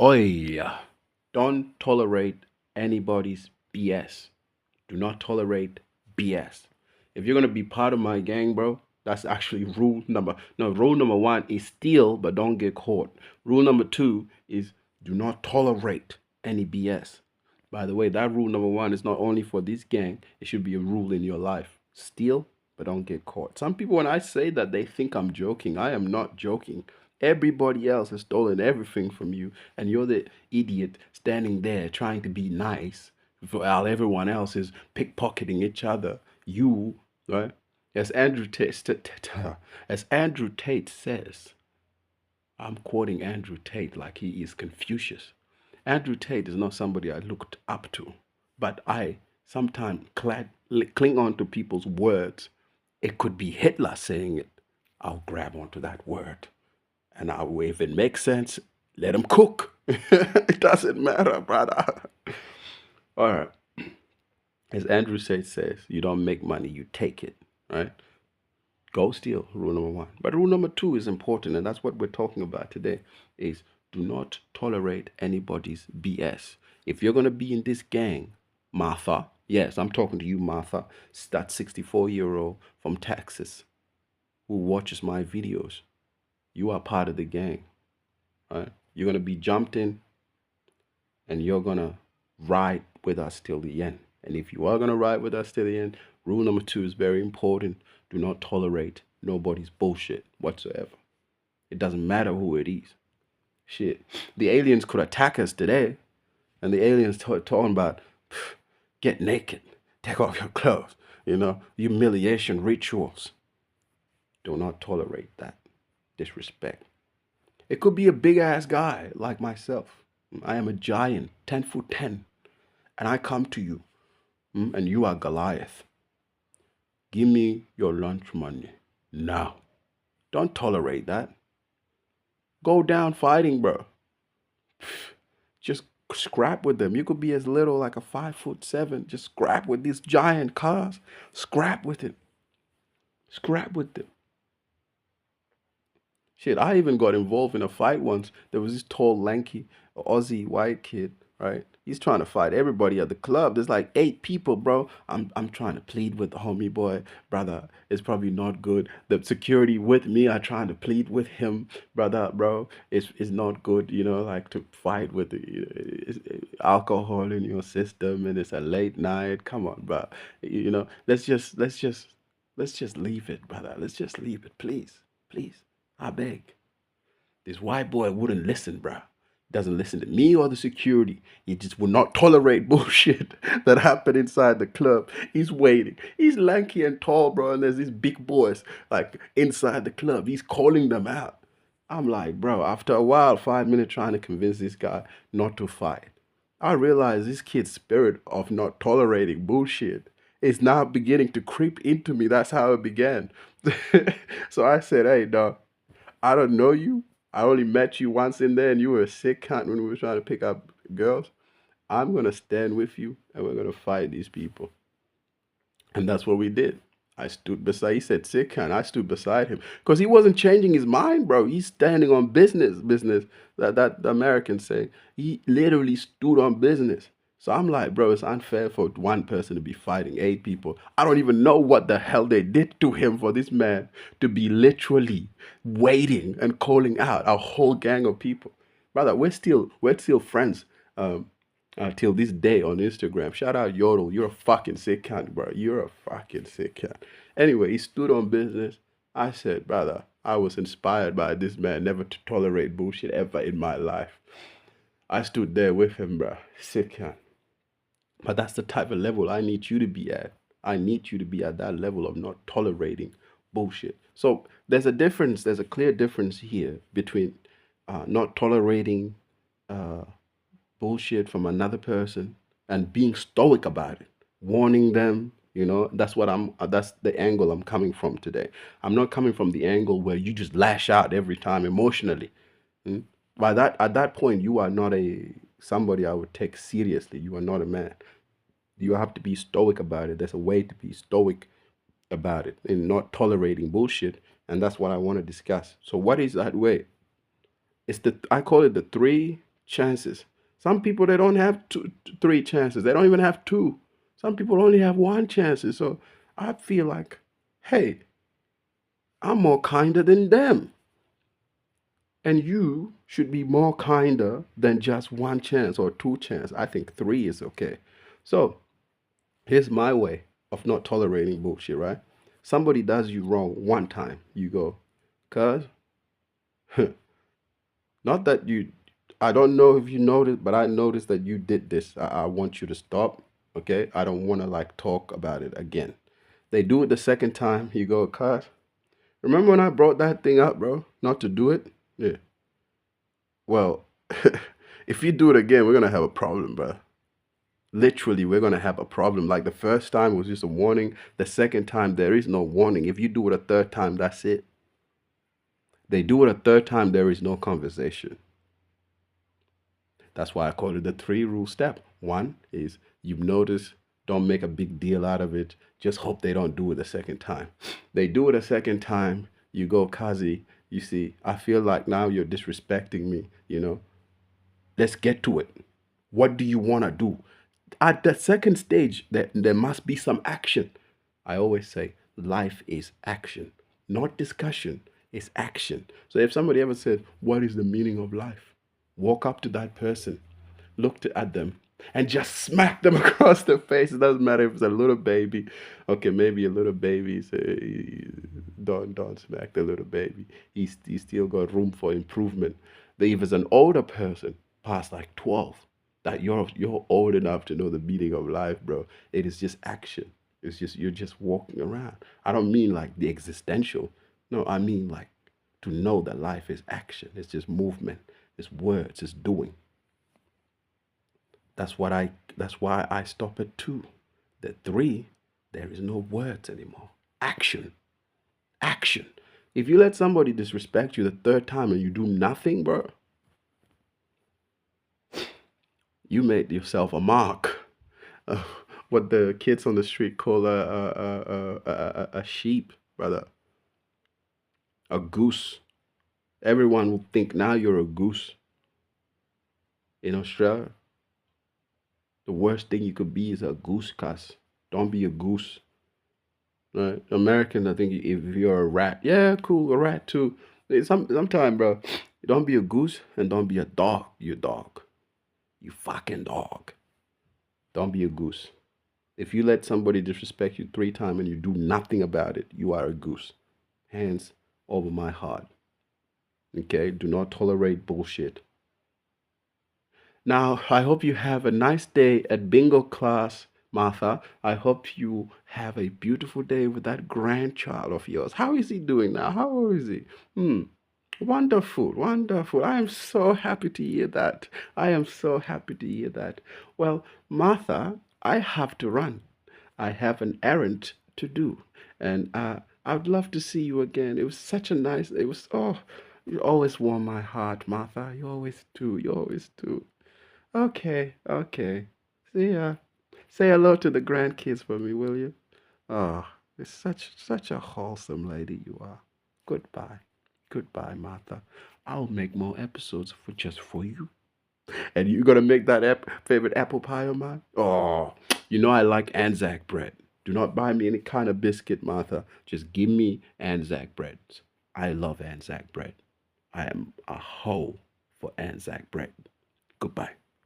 Oi, don't tolerate anybody's BS. Do not tolerate BS. If you're gonna be part of my gang, bro, that's actually rule number. No, rule number one is steal, but don't get caught. Rule number two is do not tolerate any BS. By the way, that rule number one is not only for this gang; it should be a rule in your life. Steal, but don't get caught. Some people, when I say that, they think I'm joking. I am not joking. Everybody else has stolen everything from you, and you're the idiot standing there trying to be nice while everyone else is pickpocketing each other. You, right? As Andrew Tate, as Andrew Tate says, I'm quoting Andrew Tate like he is Confucius. Andrew Tate is not somebody I looked up to, but I sometimes cling on to people's words. It could be Hitler saying it. I'll grab onto that word. And if it makes sense, let them cook. It doesn't matter, brother. All right. As Andrew Tate says, you don't make money, you take it, right? Go steal, rule number one. But rule number two is important, and that's what we're talking about today, is do not tolerate anybody's BS. If you're going to be in this gang, Martha, yes, I'm talking to you, Martha, that 64-year-old from Texas who watches my videos. You are part of the gang, right? You're going to be jumped in, and you're going to ride with us till the end. And if you are going to ride with us till the end, rule number two is very important. Do not tolerate nobody's bullshit whatsoever. It doesn't matter who it is. Shit. The aliens could attack us today, and the aliens talking about get naked, take off your clothes, humiliation rituals. Do not tolerate that disrespect. It could be a big ass guy like myself. I am a giant, 10 foot 10, and I come to you, and you are Goliath. Give me your lunch money now. Don't tolerate that. Go down fighting, bro. Just scrap with them. You could be as little like a 5'7". Just scrap with these giant cars. Scrap with it. Scrap with them. Shit, I even got involved in a fight once. There was this tall, lanky Aussie white kid, right? He's trying to fight everybody at the club. There's like 8 people, bro. I'm trying to plead with the homie boy, brother. It's probably not good. The security with me are trying to plead with him, brother, bro. It's not good, like to fight with alcohol in your system, and it's a late night. Come on, bro. Let's just leave it, brother. Let's just leave it, please, please. I beg. This white boy wouldn't listen, bruh. Doesn't listen to me or the security. He just will not tolerate bullshit that happened inside the club. He's waiting. He's lanky and tall, bro, and there's these big boys like inside the club. He's calling them out. I'm like, bro, after a while, 5 minutes trying to convince this guy not to fight. I realize this kid's spirit of not tolerating bullshit is now beginning to creep into me. That's how it began. So I said, hey, dog, I don't know you. I only met you once in there and you were a sick cunt when we were trying to pick up girls. I'm going to stand with you and we're going to fight these people. And that's what we did. I stood beside, he said sick cunt. I stood beside him because he wasn't changing his mind, bro. He's standing on business. That the Americans say. He literally stood on business. So I'm like, bro, it's unfair for one person to be fighting 8 people. I don't even know what the hell they did to him for this man to be literally waiting and calling out a whole gang of people. Brother, we're still friends till this day on Instagram. Shout out Yodel. You're a fucking sick cunt, bro. You're a fucking sick cunt. Anyway, he stood on business. I said, brother, I was inspired by this man never to tolerate bullshit ever in my life. I stood there with him, bro. Sick cunt. But that's the type of level I need you to be at. I need you to be at that level of not tolerating bullshit. So there's a difference. There's a clear difference here between not tolerating bullshit from another person and being stoic about it, warning them. That's the angle I'm coming from today. I'm not coming from the angle where you just lash out every time emotionally. Mm? At that point, you are not somebody I would take seriously. You are not a man. You have to be stoic about it. There's a way to be stoic about it and not tolerating bullshit. And that's what I want to discuss. So what is that way? I call it the chances. Some people they don't have three chances. They don't even have two. Some people only have one chances. So I feel like, hey, I'm more kinder than them. And you should be more kinder than just one chance or two chance. I think three is okay. So here's my way of not tolerating bullshit, right? Somebody does you wrong one time, you go, cuz, not that you, I don't know if you noticed, but I noticed that you did this. I want you to stop, okay? I don't want to like talk about it again. They do it the second time, you go, cuz, remember when I brought that thing up, bro? Not to do it? Yeah. Well, if you do it again, we're gonna have a problem, bro. Literally, we're gonna have a problem. Like the first time was just a warning. The second time, there is no warning. If you do it a third time, that's it. They do it a third time, there is no conversation. That's why I call it the three rule step. One is you notice, don't make a big deal out of it. Just hope they don't do it a second time. They do it a second time, you go, Kazi, you see, I feel like now you're disrespecting me, you know. Let's get to it. What do you want to do? At the second stage, there must be some action. I always say life is action, not discussion. It's action. So if somebody ever said, what is the meaning of life? Walk up to that person, look at them, and just smack them across the face. It doesn't matter if it's a little baby. Okay, maybe a little baby. Don't smack the little baby. He's still got room for improvement. But if it's an older person, past like 12, that you're old enough to know the meaning of life, bro. It is just action. It's just you're just walking around. I don't mean like the existential. No, I mean like to know that life is action. It's just movement. It's words. It's doing. That's why I stop at two. The three, there is no words anymore. Action. Action. If you let somebody disrespect you the third time and you do nothing, bro, you made yourself a mark. Uh, what the kids on the street call a sheep, brother. A goose. Everyone will think now you're a goose. In Australia, the worst thing you could be is a goose, cuz. Don't be a goose. Right? American, I think if you're a rat, yeah, cool, a rat too. Sometime, bro, don't be a goose and don't be a dog. You dog. You fucking dog. Don't be a goose. If you let somebody disrespect you three times and you do nothing about it, you are a goose. Hands over my heart. Okay? Do not tolerate bullshit. Now, I hope you have a nice day at bingo class, Martha. I hope you have a beautiful day with that grandchild of yours. How is he doing now? How old is he? Wonderful, wonderful. I am so happy to hear that. I am so happy to hear that. Well, Martha, I have to run. I have an errand to do. And I'd love to see you again. It was such a nice, it was, oh, you always warm my heart, Martha. You always do. You always do. Okay, okay. See ya. Say hello to the grandkids for me, will you? Oh, it's such a wholesome lady you are. Goodbye. Goodbye, Martha. I'll make more episodes for just for you. And you gonna make that favorite apple pie of mine? Oh, you know I like Anzac bread. Do not buy me any kind of biscuit, Martha. Just give me Anzac bread. I love Anzac bread. I am a hoe for Anzac bread. Goodbye.